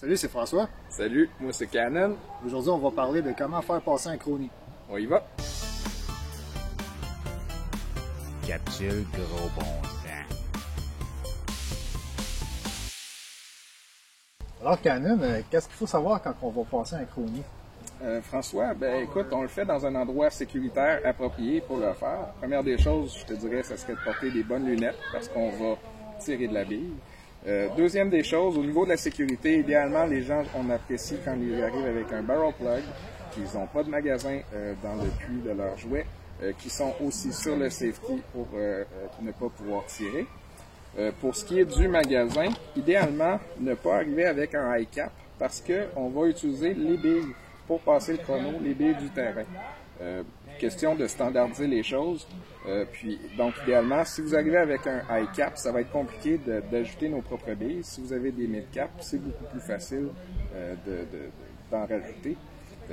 Salut, c'est François. Salut, moi c'est Canon. Aujourd'hui, on va parler de comment faire passer un chrony. On y va. Capsule gros bon sens. Alors, Canon, qu'est-ce qu'il faut savoir quand on va passer un chrony? François, ben écoute, on le fait dans un endroit sécuritaire approprié pour le faire. Première des choses, je te dirais, ça serait de porter des bonnes lunettes parce qu'on va tirer de la bille. Deuxième des choses, au niveau de la sécurité, idéalement, les gens, on apprécie quand ils arrivent avec un barrel plug, qu'ils n'ont pas de magasin dans le puits de leur jouet, qui sont aussi sur le safety pour ne pas pouvoir tirer. Pour ce qui est du magasin, idéalement, ne pas arriver avec un high cap parce qu'on va utiliser les billes pour passer le chrono, les billes du terrain. Question de standardiser les choses. Puis, donc, idéalement, si vous arrivez avec un high cap, ça va être compliqué d'ajouter nos propres billes. Si vous avez des mid cap, c'est beaucoup plus facile d'en rajouter.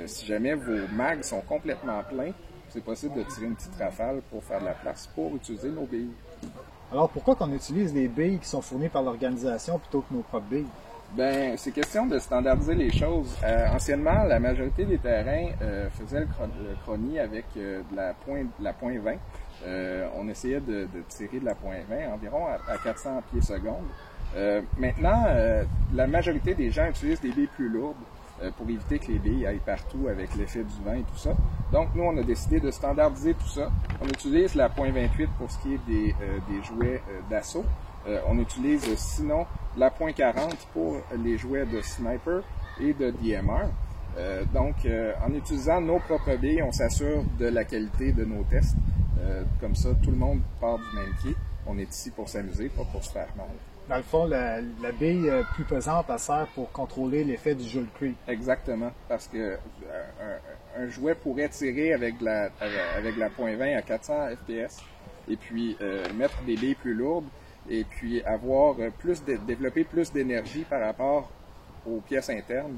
Si jamais vos mags sont complètement pleins, c'est possible de tirer une petite rafale pour faire de la place pour utiliser nos billes. Alors, pourquoi qu'on utilise des billes qui sont fournies par l'organisation plutôt que nos propres billes? Ben, c'est question de standardiser les choses. Anciennement, la majorité des terrains faisaient le chrony avec de la point 20. On essayait de tirer de la point 20 environ à 400 pieds secondes. Maintenant, la majorité des gens utilisent des billes plus lourdes pour éviter que les billes aillent partout avec l'effet du vent et tout ça. Donc, nous, on a décidé de standardiser tout ça. On utilise la point 28 pour ce qui est des jouets d'assaut. On utilise sinon la point 40 pour les jouets de sniper et de DMR. Donc, en utilisant nos propres billes, on s'assure de la qualité de nos tests. Comme ça, tout le monde part du même pied. On est ici pour s'amuser, pas pour se faire mal. Dans le fond, la bille plus pesante, elle sert pour contrôler l'effet du Joule Creep. Exactement, parce que un jouet pourrait tirer avec la point 20 à 400 FPS et puis mettre des billes plus lourdes et puis avoir développer plus d'énergie par rapport aux pièces internes.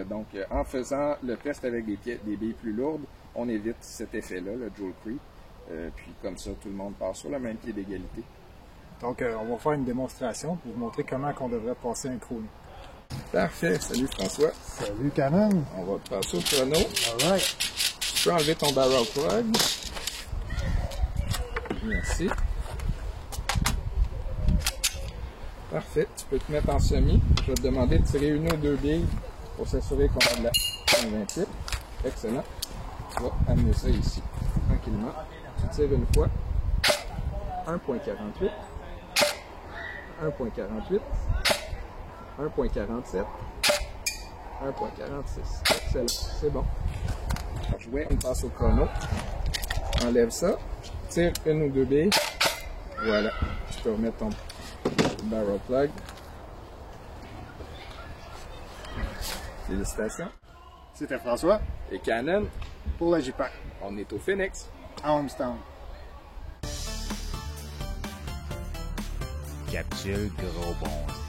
Donc, en faisant le test avec des billes plus lourdes, on évite cet effet-là, le Joule Creep. Puis comme ça, tout le monde part sur le même pied d'égalité. Donc, on va faire une démonstration pour vous montrer comment on devrait passer un chrony. Parfait. Salut François. Salut Canon. On va te passer au chrono. All right. Tu peux enlever ton barrel plug. Merci. Parfait. Tu peux te mettre en semi. Je vais te demander de tirer une ou deux billes pour s'assurer qu'on a de la 28. Excellent. Tu vas amener ça ici, tranquillement. Tu tires une fois. 1.48. 1.48. 1.47. 1.46. Excellent. C'est bon. Jouet, on passe au chrono. Enlève ça. Tire une ou deux billes. Voilà. Tu peux remettre ton barrel plug. Félicitations. C'était François Et Canon, pour la JPAC on est au Phoenix. à Homestown. Capsule gros bon sens.